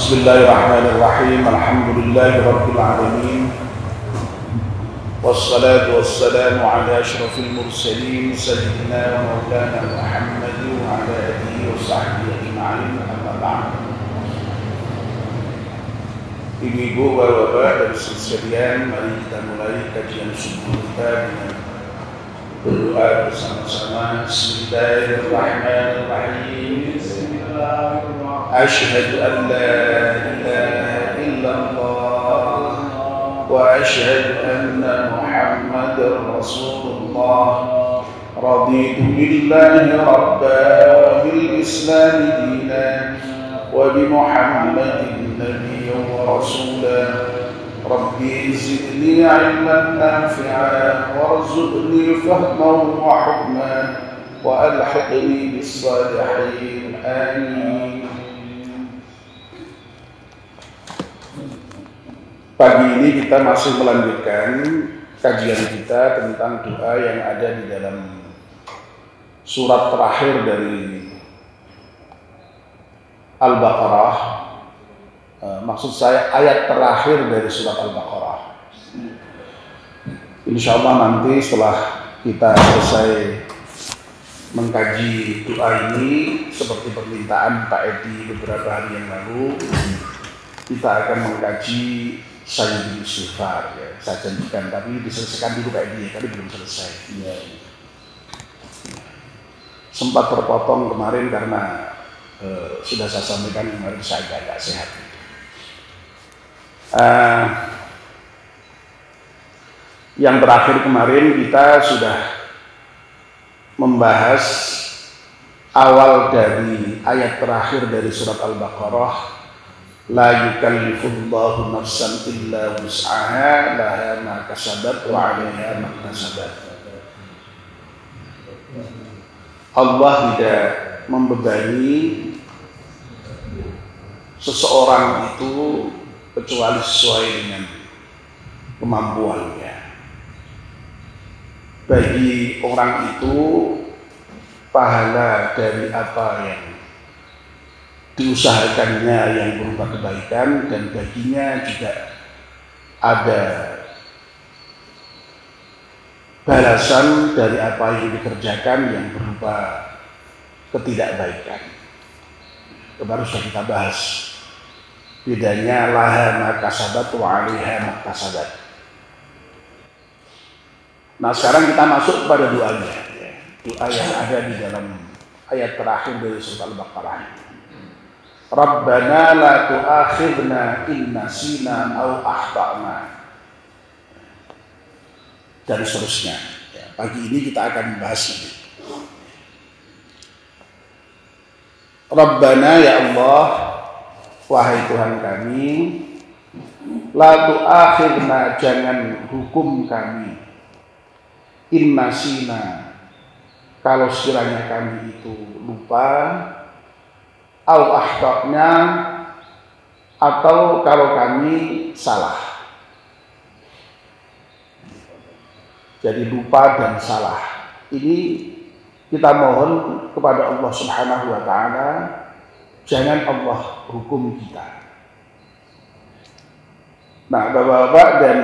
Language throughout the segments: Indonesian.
Bismillahirrahmanirrahim. Alhamdulillahirabbil alamin. Wassalatu wassalamu ala asyrafil mursalin sayyidina wa maulana Muhammad wa ala alihi wa sahbihi ajma'in. Amma ba'd. Ibu-ibu, bapak-bapak dan sekalian, mari kita mulai kajian subuh kita dengan berdoa bersama-sama. Bismillahirrahmanirrahim. Asyhadu an la ilaha illallah wa asyhadu anna Muhammadar Rasulullah. Raditu billahi rabban wa bil Islam dinan wa bi Muhammadin nabiyyan wa rasulan. Rabbi zidni ilman nafi'an warzuqni fahman wa hukman wa alhiqni bis salihin. Amin. Pagi ini kita masih melanjutkan kajian kita tentang doa yang ada di dalam surat terakhir dari Al-Baqarah. Maksud saya ayat terakhir dari surat Al-Baqarah. Insyaallah nanti setelah kita selesai mengkaji doa ini seperti permintaan Pak Edi beberapa hari yang lalu, kita akan mengkaji Sayyidul Istighfar, ya. Saya janjikan, tapi diselesaikan dulu Pak Edi, tapi belum selesai. Ya. Sempat terpotong kemarin karena sudah saya sampaikan kemarin saya agak sehat. Yang terakhir kemarin kita sudah membahas awal dari ayat terakhir dari surat Al-Baqarah. La yukallifullahu nafsan illa wus'aha laha ma kasabat wa 'alaiha ma kasabat. Allah tidak membebani seseorang itu kecuali sesuai dengan kemampuannya. Bagi orang itu pahala dari apa yang diusahakannya yang berupa kebaikan, dan baginya juga ada balasan dari apa yang dikerjakan yang berupa ketidakbaikan. Kemarin sudah kita bahas bedanya laha ma kasabat wa 'alaiha ma kasabat. Nah, sekarang kita masuk pada doanya, doa yang ada di dalam ayat terakhir dari surat Al-Baqarah. Rabbana la tu'akhidna in nasina aw akhtana, dan seterusnya. Pagi ini kita akan membahas ini. Rabbana, ya Allah, wahai Tuhan kami, la tu'akhidna, jangan hukum kami, in nasina, kalau sekiranya kami itu lupa, au akhtana, atau kalau kami salah. Jadi lupa dan salah ini kita mohon kepada Allah Subhanahu wa ta'ala, jangan Allah hukum kita. Nah, bapak-bapak dan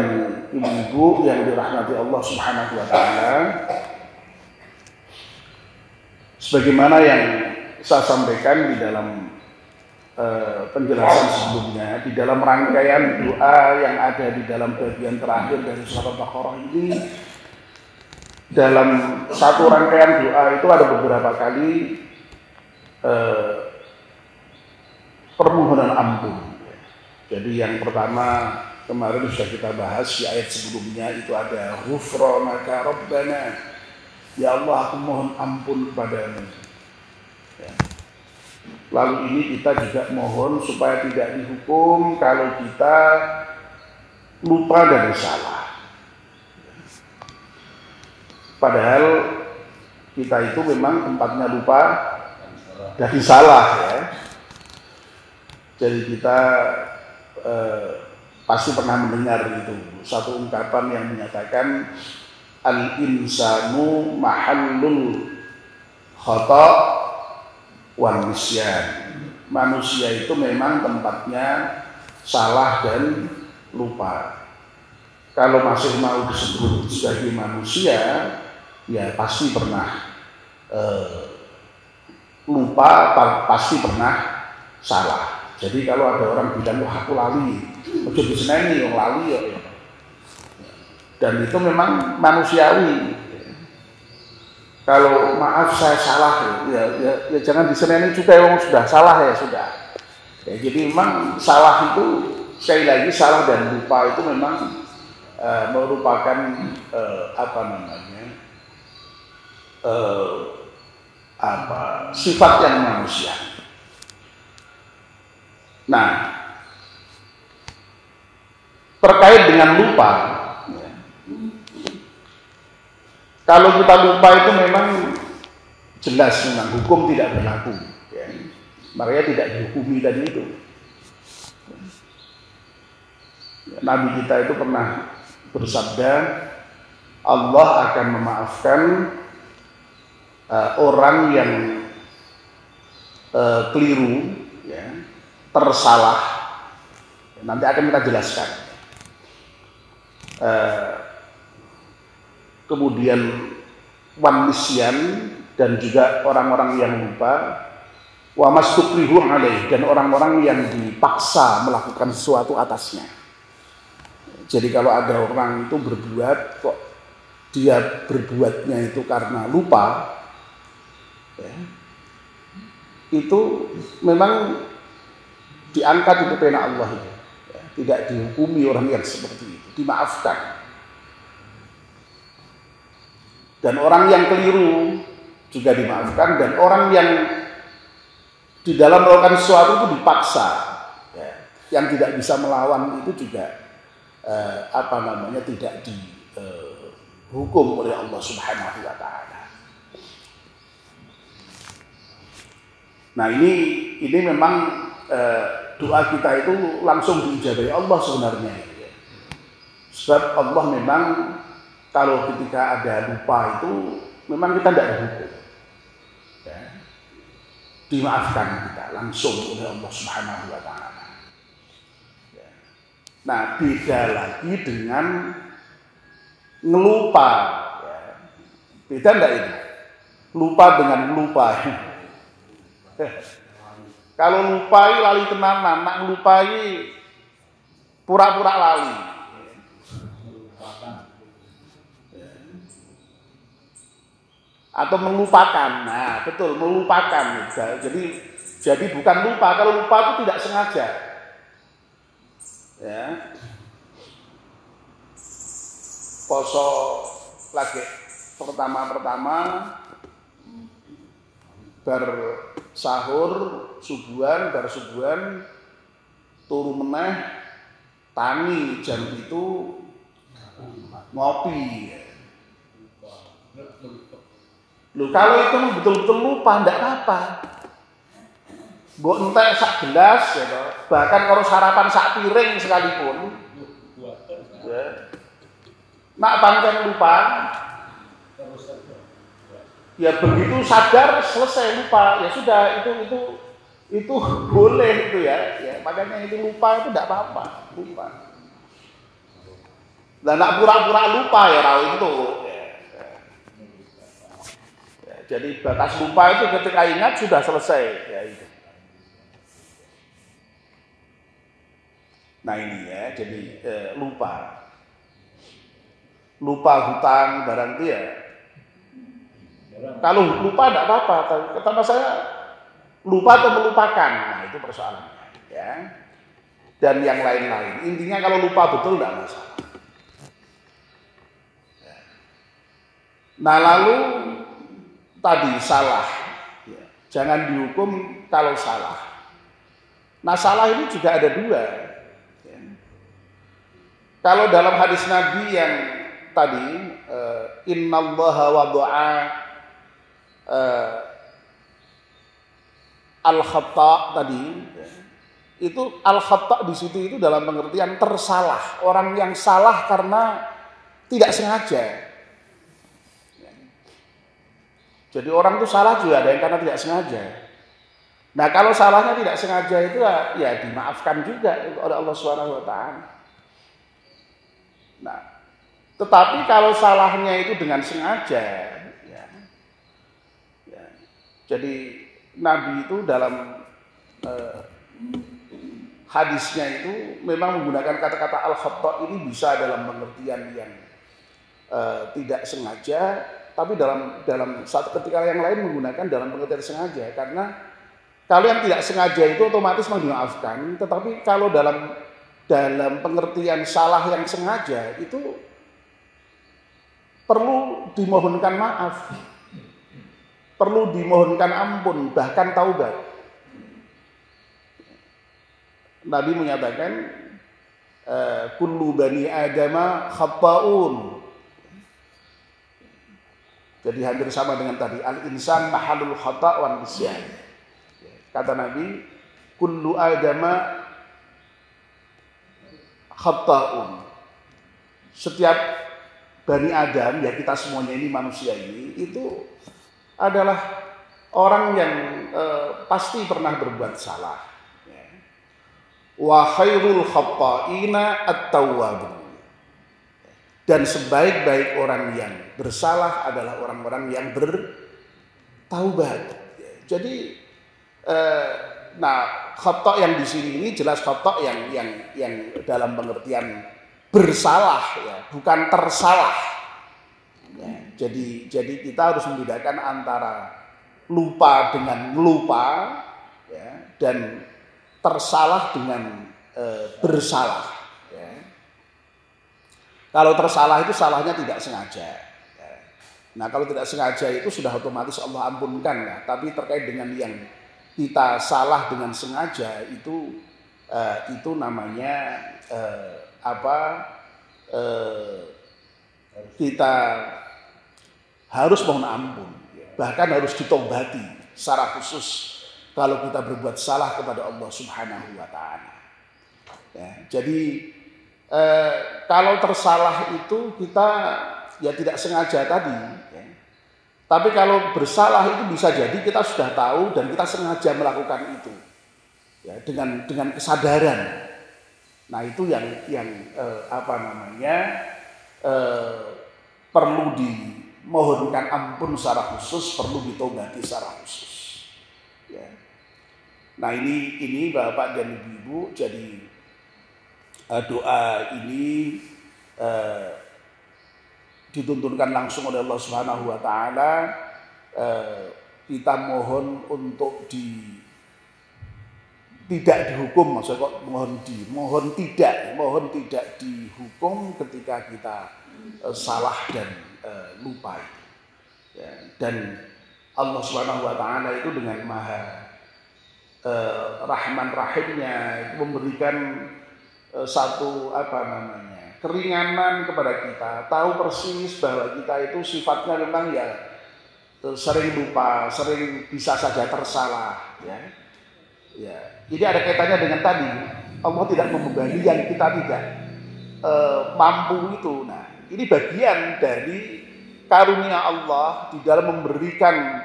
ibu-ibu yang dirahmati Allah Subhanahu wa ta'ala, sebagaimana yang saya sampaikan di dalam penjelasan sebelumnya, di dalam rangkaian doa yang ada di dalam bagian terakhir dari surat Al-Baqarah ini, dalam satu rangkaian doa itu ada beberapa kali permohonan ampun. Jadi yang pertama kemarin sudah kita bahas di ayat sebelumnya, itu ada ghufranaka rabbana, ya Allah, aku mohon ampun kepadamu. Ya. Lalu ini kita juga mohon supaya tidak dihukum kalau kita lupa dan salah. Padahal kita itu memang tempatnya lupa dan salah, ya. Jadi kita pasti pernah mendengar itu satu ungkapan yang menyatakan al-insanu mahallul khata' wan nisyan. manusia itu memang tempatnya salah dan lupa. Kalau masih mau disebut sebagai manusia, ya pasti pernah lupa, pasti pernah salah. Jadi kalau ada orang bilang, wah aku lali, ojo diseneni yang lali ya. Dan itu memang manusiawi. Kalau maaf saya salah, ya jangan diseneni juga, yang sudah salah ya sudah. Ya, jadi memang salah itu sekali lagi salah dan lupa itu memang merupakan sifat yang manusia. Nah, terkait dengan lupa, ya, kalau kita lupa itu memang jelas memang hukum tidak berlaku, ya. Makanya tidak dihukumi tadi itu. Nabi kita itu pernah bersabda, Allah akan memaafkan orang yang keliru, ya, tersalah. Nanti akan kita jelaskan. Kemudian wannisyan dan juga orang-orang yang lupa, wa mastukrihu alaih, dan orang-orang yang dipaksa melakukan sesuatu atasnya. Jadi kalau ada orang itu berbuat, kok dia berbuatnya itu karena lupa, ya, itu memang diangkat itu pena Allah, ya. Tidak dihukumi orang yang seperti itu, dimaafkan. Dan orang yang keliru juga dimaafkan, dan orang yang di dalam melakukan sesuatu itu dipaksa, ya, yang tidak bisa melawan itu juga tidak dihukum oleh Allah Subhanahu wa taala. Nah, ini memang doa kita itu langsung diijabahi Allah sebenarnya. Sebab Allah memang kalau ketika ada lupa itu memang kita tidak dihukum, ya, dimaafkan kita langsung oleh Allah Subhanahu wa taala. Nah, beda lagi dengan ngelupa, ya. Beda enggak ini? Lupa dengan lupa. Kalau lupai lali tenanan, nak ngelupai pura-pura lali. Atau melupakan. Nah, betul, melupakan. Jadi bukan lupa. Kalau lupa itu tidak sengaja. Ya. Poso lagi pertama bar sahur subuhan, bar subuhan turu meneh tangi jam itu ngopi. Loh, kalau itu betul-betul lupa ndak apa-apa. Mbok entek sak gelas, ya, bahkan kalau sarapan sak piring sekalipun, ya. Nak pancen lupa, ya begitu sadar selesai lupa, ya sudah itu boleh itu ya. Makanya itu lupa itu tidak apa-apa, lupa. Lah nak pura-pura lupa ya rawi itu. Ya, jadi batas lupa itu ketika ingat sudah selesai, ya itu. Nah ini ya, jadi lupa hutang barang dia. Kalau lupa tidak apa-apa, kata saya lupa atau melupakan, nah itu persoalannya, ya. Dan yang lain-lain, intinya kalau lupa betul tidak masalah. Nah lalu tadi salah, ya. Jangan dihukum kalau salah. Nah salah ini juga ada dua. Kalau dalam hadis Nabi yang tadi innallaha wada'a al-khata' tadi, itu al-khata' di situ itu dalam pengertian tersalah, orang yang salah karena tidak sengaja. Jadi orang itu salah juga ada yang karena tidak sengaja. Nah, kalau salahnya tidak sengaja itu ya dimaafkan juga oleh Allah Subhanahu wa taala. Nah, tetapi kalau salahnya itu dengan sengaja, ya, ya. Jadi Nabi itu dalam hadisnya itu memang menggunakan kata-kata al-khata' ini bisa dalam pengertian yang tidak sengaja, tapi dalam satu ketika yang lain menggunakan dalam pengertian sengaja, karena kalau yang tidak sengaja itu otomatis memang dimaafkan, tetapi kalau dalam pengertian salah yang sengaja itu perlu dimohonkan maaf, perlu dimohonkan ampun, bahkan taubat. Nabi menyatakan kullu bani adama khata'un. Jadi hampir sama dengan tadi, al-insan mahalul khata' wan nisyan. Kata Nabi, kullu adama khata'un. Setiap Bani Adam, ya kita semuanya ini manusia ini, itu adalah orang yang pasti pernah berbuat salah. Wa khairul khata'ina at-tawwabun. Dan sebaik-baik orang yang bersalah adalah orang-orang yang bertaubat. Jadi nah, khata' yang di sini ini jelas khata' yang dalam pengertian bersalah, ya, bukan tersalah. Ya, jadi kita harus membedakan antara lupa dengan lupa, ya, dan tersalah dengan bersalah. Ya. Kalau tersalah itu salahnya tidak sengaja. Ya. Nah, kalau tidak sengaja itu sudah otomatis Allah ampunkan, ya. Tapi terkait dengan yang kita salah dengan sengaja itu namanya kita harus mohon ampun, bahkan harus ditobati secara khusus kalau kita berbuat salah kepada Allah Subhanahu wa taala. Ya, jadi kalau tersalah itu kita ya tidak sengaja tadi, ya. Tapi kalau bersalah itu bisa jadi kita sudah tahu dan kita sengaja melakukan itu, ya, dengan kesadaran. Nah, itu yang perlu dimohonkan ampun secara khusus, perlu ditobati secara khusus. Ya. Nah, ini Bapak dan Ibu, jadi doa ini dituntunkan langsung oleh Allah Subhanahu wa taala. Kita mohon untuk tidak dihukum, maksudnya kok mohon tidak dihukum ketika kita salah dan lupa. Ya, dan Allah Subhanahu wa taala itu dengan maha Rahman Rahimnya memberikan satu keringanan kepada kita, tahu persis bahwa kita itu sifatnya memang ya sering lupa, sering bisa saja tersalah, ya. Ya. Jadi ada kaitannya dengan tadi, Allah tidak membebani yang kita tidak mampu itu. Nah, ini bagian dari karunia Allah di dalam memberikan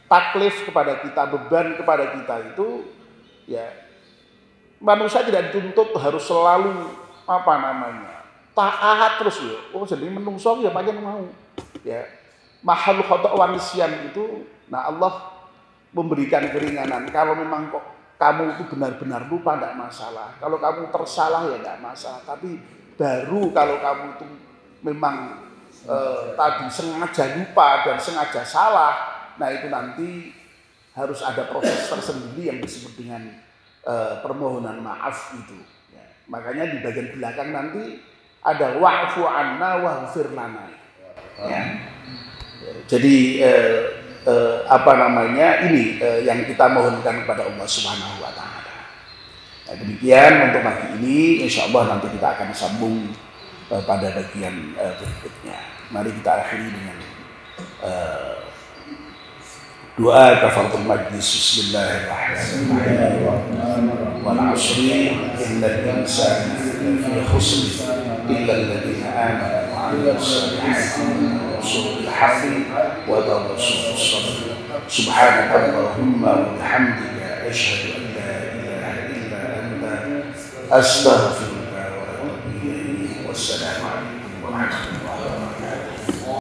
taklif kepada kita, beban kepada kita itu, ya. Manusia tidak dituntut harus selalu taat terus ya. Oh, jadi menungso ya pancen mau. Ya. Mahal khata' wa nisyan itu, nah Allah memberikan keringanan. Kalau memang kok kamu itu benar-benar lupa enggak masalah. Kalau kamu tersalah ya enggak masalah. Tapi baru kalau kamu itu memang tadi sengaja lupa dan sengaja salah, nah itu nanti harus ada proses tersendiri yang disebut dengan permohonan maaf itu. Ya. Makanya di bagian belakang nanti ada wa'fu anna waghfir lana. Ya. Jadi ini yang kita mohonkan kepada Allah Subhanahu wa taala. Nah, demikian untuk pagi ini, insyaallah nanti kita akan sambung pada bagian berikutnya. Mari kita akhiri dengan doa kafaratul majlis. Bismillahirrahmanirrahim. Wal 'ashri innal insana lafi khusr illa alladziina aamanu wa 'amilus shalihati wa haqqi wa tawassaw bis sabr. Subhanakallahumma wa bihamdika asyhadu an la ilaha illa anta astaghfiruka wa atubu ilaik. Wassalamu alaikum.